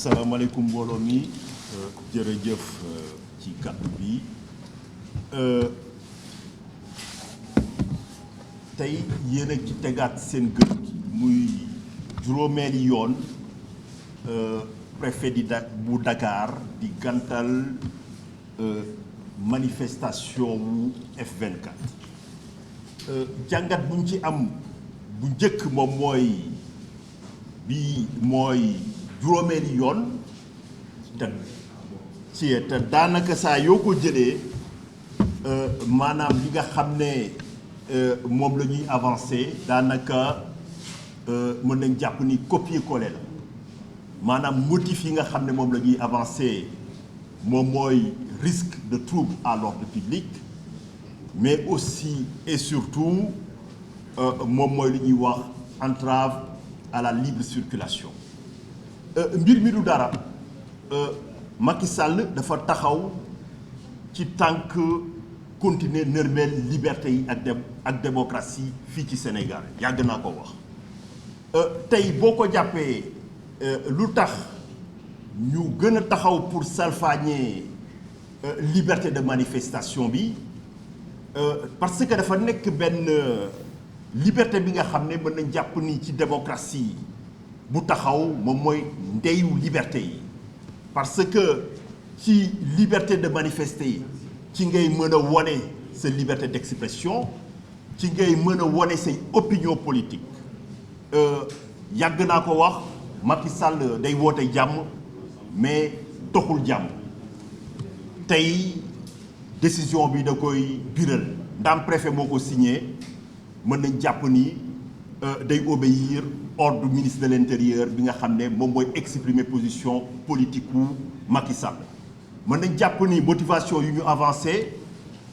asalaamaaleykum mbooloo mi jërëjëf ci kàddu bi tey yéen a ci tegaat seen gët muy juróomeeli yoon préfet bu Dakar di gàntal manifestation wu F24 jàngat buñ ci am bu njëkk moom mooy juróomeeli yoon te daanaka saa yoo ko jëlee maanaam li nga xam ne moom la ñuy avancé daanaka mën nañ jàpp ni copier-coller la maanaam motif yi nga xam ne moom la ñuy avancé moom mooy risque de trouble à l'ordre public mais aussi et surtout moom mooy li ñuy wax entrave à la libre circulation mbir mi du dara Macky Sall dafa taxaw ci tànk continuer nërmeel liberté yi ak démocratie fii ci Sénégal yàgg naa ko wax tey boo ko jàppee lu tax ñu gën a taxaw pour salfaañee liberté de manifestation bi parce que dafa nekk benn liberté bi nga xam ne mën nañ jàpp ni ci démocratie bu taxaw moom mooy ndeyu liberté yi parce que ci liberté de manifester ci ngay mën a wone sa liberté d'expression ci ngay mën a wone say opinion politique yàgg naa ko wax Macky Sall day woote jàmm mais doxul jàmm tey décision bi da koy biral ndam préfet moo ko signé mën nañ jàpp ni day obéir ordre du ministre de l'intérieur bi nga xam ne moom mooy exprimer position politique wu Macky Sall mën nañ jàpp ni motivation yu ñu avancé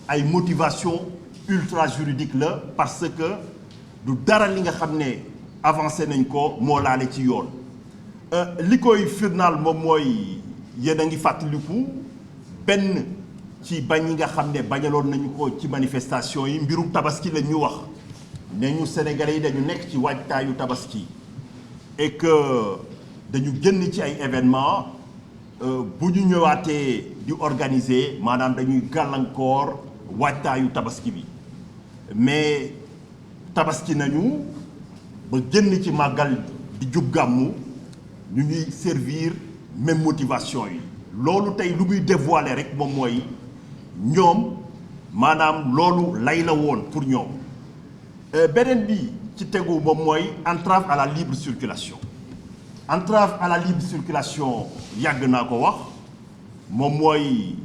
ay motivation ultra juridique la parce que du dara li nga xam ne avancé nañ ko moo laale ci yoon li koy firnaal moom mooy yéen a ngi fàttaliku benn ci bañ yi nga xam ne bañaloon nañu ko ci manifestation yi mbirum tabaski la ñu wax ne ñu Sénégalais yi dañu nekk ci waajtaayu tabaski et que dañu génn ci ay événements bu ñu ñëwaatee di organiser maanaam dañuy gàllankoor waajtaayu tabaski bi mais tabaski nañu ba génn ci màggal di jub gàmmu ñu ñuy servir même motivation yi loolu tey lu muy dévoiler rek moom mooy ñoom maanaam loolu lay la woon pour ñoom beneen bi ci tegu moom mooy entrave à la libre circulation entrave à la libre circulation yàgg naa ko wax moom mooy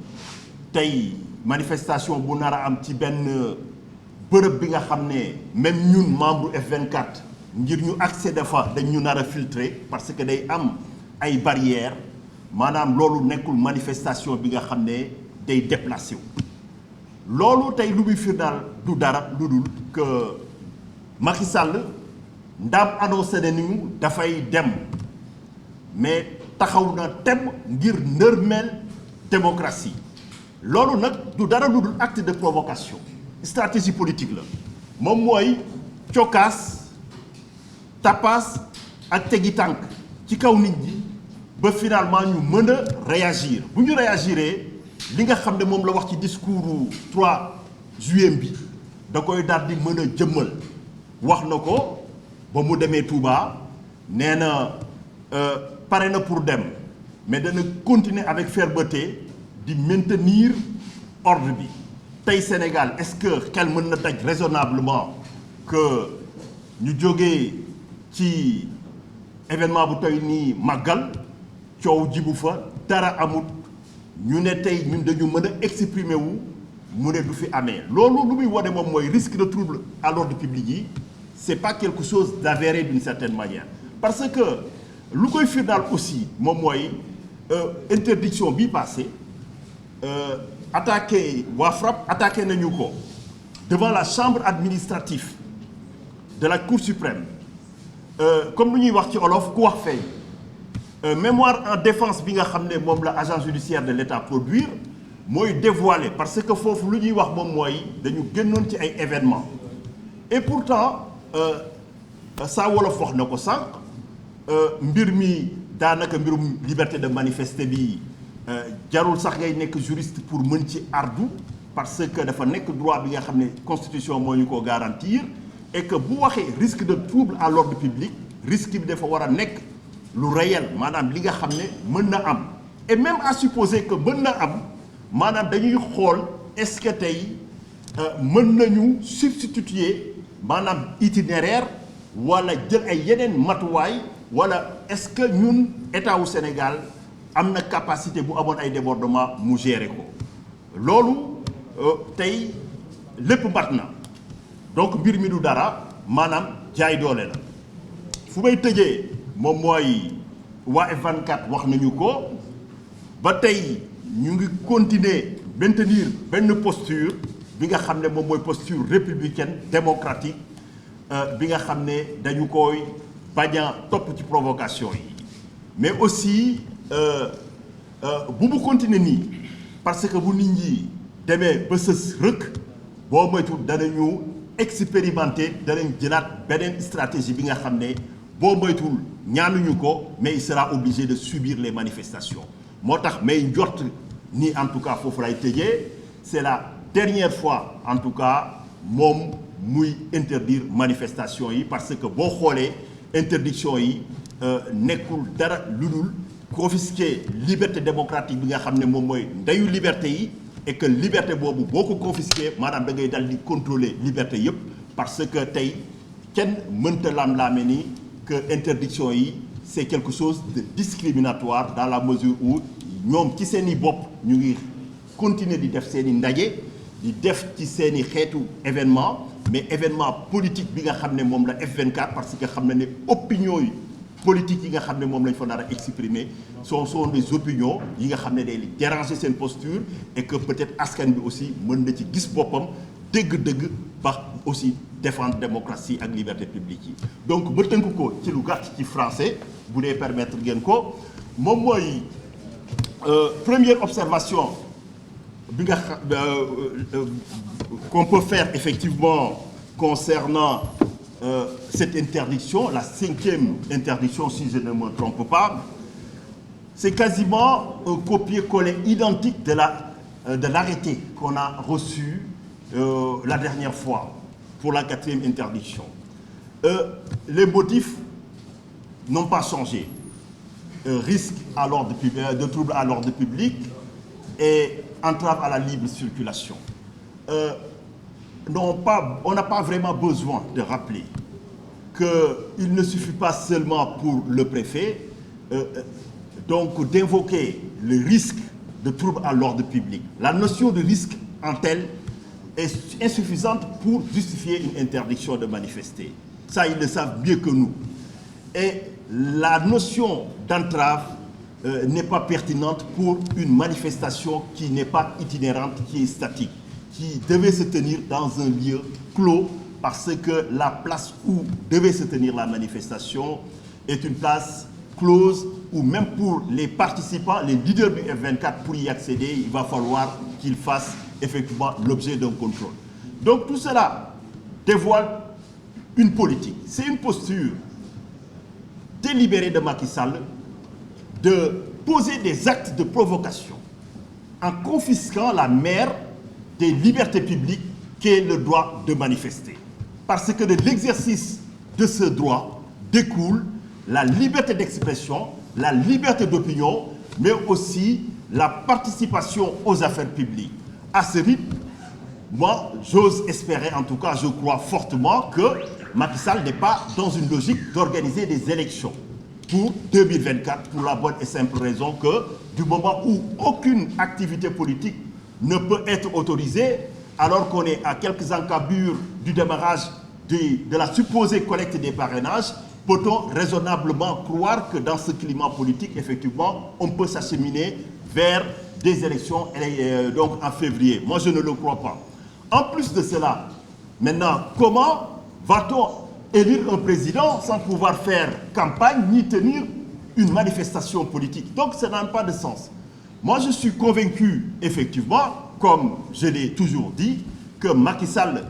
tey manifestation bu nar a am ci benn bërëb bi nga xam ne même ñun membre F24 ngir ñu accéder fa dañ ñu nar a filtrer parce que day am ay barrières maanaam loolu nekkul manifestation bi nga xam ne day déplacé wu loolu tey lu muy firnaal du dara lu dul que Macky Sall ndaam annoncé na ni mu dafay dem mais taxaw na tem ngir nërmeel démocratie loolu nag du dara lu dul acte de provocation stratégie politique la moom mooy cokkaas tapas ak tegi tànk ci kaw nit ñi ba finalement ñu mën a réagir bu ñu réagiree li nga xam ne moom la wax ci discours 3 juillet bi da koy daal di mën a jëmmal wax na ko ba mu demee Touba nee na pare na pour dem mais dana continuer avec fermeté di maintenir ordre bi tey Sénégal est-ce que xel mën na daj raisonnablement que ñu jógee ci événement bu toy nii màggal coow jibu fa dara amut ñu ne tey ñun dañu mën a exprimer wu mu ne du fi amee loolu lu muy wane moom mooy risque de trouble à l'ordre public yi c'est pas quelque chose d'avéré d'une certaine manière parce que lu koy firnaal aussi moom mooy interdiction bi passé attaqué waa FRAPP attaqué nañu ko devant la chambre administrative de la Cour suprême comme lu ñuy wax ci olof ku wax feeñ mémoire en défense bi nga xam ne moom la agence judiciaire de l'État produire mooy dévoiler parce que foofu lu ñuy wax moom mooy dañu génnoon ci ay événements et pourtant saa wolof wax na ko sànq mbir mi daanaka mbirum liberté de manifester bi jarul sax ngay nekk juriste pour mën ci ardu parce que dafa nekk droit bi nga xam ne constitution moo ñu ko garantir et que bu waxee risque de trouble à l'ordre public risque bi dafa war a nekk lu réel maanaam li nga xam ne mën na am et même à supposer que mën na am maanaam dañuy xool est-ce que tey mën nañu substituer maanaam itinéraire wala jël ay yeneen matuwaay wala est-ce que ñun état wu Sénégal am na capacité bu amoon ay débordement mu gérer ko loolu tey lépp mat na donc mbir mi du dara maanaam jaay doole la fu may tëjee moom mooy waa F24 wax nañu ko ba tey ñu ngi continuer maintenir benn posture bi nga xam ne moom mooy posture républicaine démocratique bi nga xam ne dañu koy bañ a topp ci provocation yi mais aussi bu mu continuer nii parce que bu nit ñi demee ba sës rëkk boo moytu danañu expérimenter danañ jëlaat beneen stratégie bi nga xam ne boo moytul ñaanuñu ko mais il sera obligé de subir les manifestations moo tax may njort ni en tout cas foofu lay tëjee c'est la dernière fois en tout cas moom muy interdire manifestation yi parce que boo xoolee interdiction yi nekkul dara lu dul confisquer liberté démocratique bi nga xam ne moom mooy ndeyu liberté yi et que liberté boobu boo ko confisquer maanaam da ngay dal di contrôler liberté yépp parce que tey kenn mënta lam-laame ni que interdiction yi c'est quelque chose de discriminatoire dans la mesure où ñoom ci seeni bopp ñu ngi continuer di def seeni ndaje di def ci seeni xeetu événement mais événement politique bi nga xam ne moom la F24 parce que xam na ne opinion yi politique yi nga xam ne moom lañ fa nar a exprimer sont des opinions yi nga xam ne day déranger seen posture et que peut-être askan bi aussi mën na ci gis boppam dëgg-dëgg ba aussi défendre démocratie ak liberté publique yi donc ba tënk ko ci lu gàtt ci français bu dee permettre ngeen ko moom mooy première observation bi nga qu'on peut faire effectivement concernant cette interdiction, la 5e interdiction si je ne me trompe pas, c'est quasiment un copier-coller identique de l'arrêté qu'on a reçu la dernière fois pour la 4e interdiction. Les motifs n'ont pas changé. Risque à l'ordre public, de troubles à l'ordre public et entrave à la libre circulation. On n'a pas vraiment besoin de rappeler qu'il ne suffit pas seulement pour le préfet donc d'invoquer le risque de troubles à l'ordre public. La notion de risque en telle est insuffisante pour justifier une interdiction de manifester. Ça, ils le savent mieux que nous. Et la notion d'entrave n'est pas pertinente pour une manifestation qui n'est pas itinérante, qui est statique, qui devait se tenir dans un lieu clos parce que la place où devait se tenir la manifestation est une place close où même pour les participants, les leaders du F24, pour y accéder, il va falloir qu'ils fassent effectivement l'objet d'un contrôle. Donc tout cela dévoile une politique. C'est une posture délibérée de Macky Sall de poser des actes de provocation en confisquant la mère des libertés publiques qu'est le droit de manifester. Parce que de l'exercice de ce droit découle la liberté d'expression, la liberté d'opinion, mais aussi la participation aux affaires publiques. À ce rythme, moi, j'ose espérer, en tout cas, je crois fortement que Macky Sall n'est pas dans une logique d'organiser des élections pour 2024, pour la bonne et simple raison que du moment où aucune activité politique ne peut être autorisée, alors qu'on est à quelques encablures du démarrage de la supposée collecte des parrainages, peut-on raisonnablement croire que dans ce climat politique, effectivement, on peut s'acheminer vers des élections donc en février? Moi, je ne le crois pas. En plus de cela, maintenant, comment va-t-on élire un président sans pouvoir faire campagne ni tenir une manifestation politique? Donc, ça n'a pas de sens. Moi, je suis convaincu, effectivement, comme je l'ai toujours dit, que Macky Sall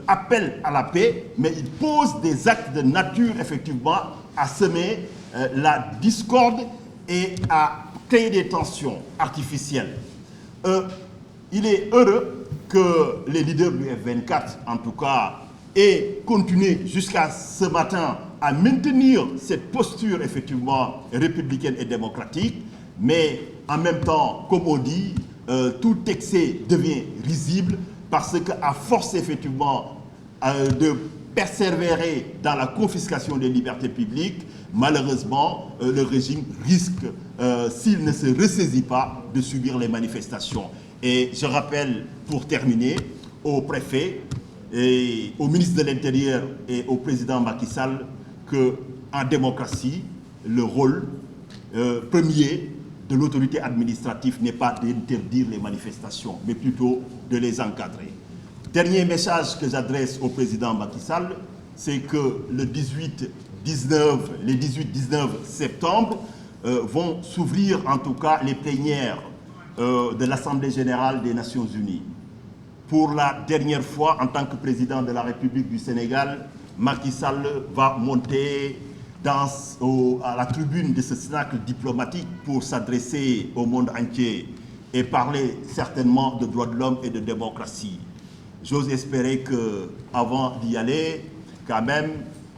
appelle à la paix, mais il pose des actes de nature, effectivement, à semer la discorde et à créer des tensions artificielles. Il est heureux que les leaders du F24, en tout cas, aient continué jusqu'à ce matin à maintenir cette posture effectivement républicaine et démocratique, mais en même temps, comme on dit, tout excès devient risible parce qu'à force effectivement de persévérer dans la confiscation des libertés publiques, malheureusement, le régime risque, s'il ne se ressaisit pas, de subir les manifestations. Et je rappelle, pour terminer, au préfet, et au ministre de l'Intérieur et au président Macky Sall qu'en démocratie, le rôle premier de l'autorité administrative n'est pas d'interdire les manifestations, mais plutôt de les encadrer. Dernier message que j'adresse au président Macky Sall, c'est que le 18-19 septembre vont s'ouvrir en tout cas les plénières de l'Assemblée générale des Nations Unies. Pour la dernière fois, en tant que président de la République du Sénégal, Macky Sall va monter à la tribune de ce cercle diplomatique pour s'adresser au monde entier et parler certainement de droits de l'homme et de démocratie. J'ose espérer qu'avant d'y aller, quand même,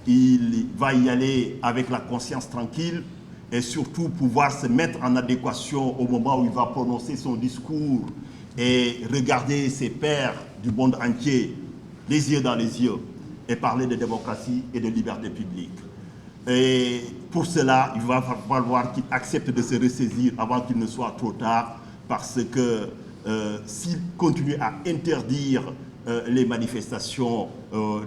il va y aller avec la conscience tranquille et surtout pouvoir se mettre en adéquation au moment où il va prononcer son discours et regarder ses pairs du monde entier, les yeux dans les yeux, et parler de démocratie et de liberté publique. Et pour cela, il va falloir qu'il accepte de se ressaisir avant qu'il ne soit trop tard, parce que s'il continue à interdire les manifestations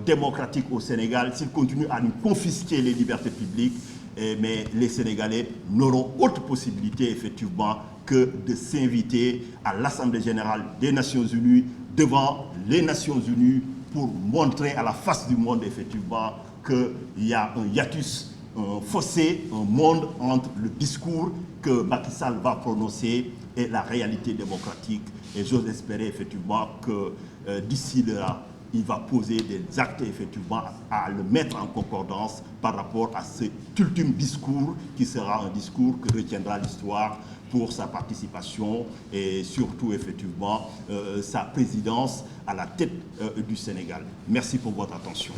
démocratiques au Sénégal, s'il continue à nous confisquer les libertés publiques, mais les Sénégalais n'auront autre possibilité, effectivement, que de s'inviter à l'Assemblée générale des Nations Unies, devant les Nations Unies, pour montrer à la face du monde, effectivement, qu'il y a un hiatus, un fossé, un monde entre le discours que Macky Sall va prononcer et la réalité démocratique. Et j'ose espérer, effectivement, que d'ici là, il va poser des actes, effectivement, à le mettre en concordance par rapport à cet ultime discours qui sera un discours que retiendra l'histoire pour sa participation et surtout, effectivement, sa présidence à la tête du Sénégal. Merci pour votre attention.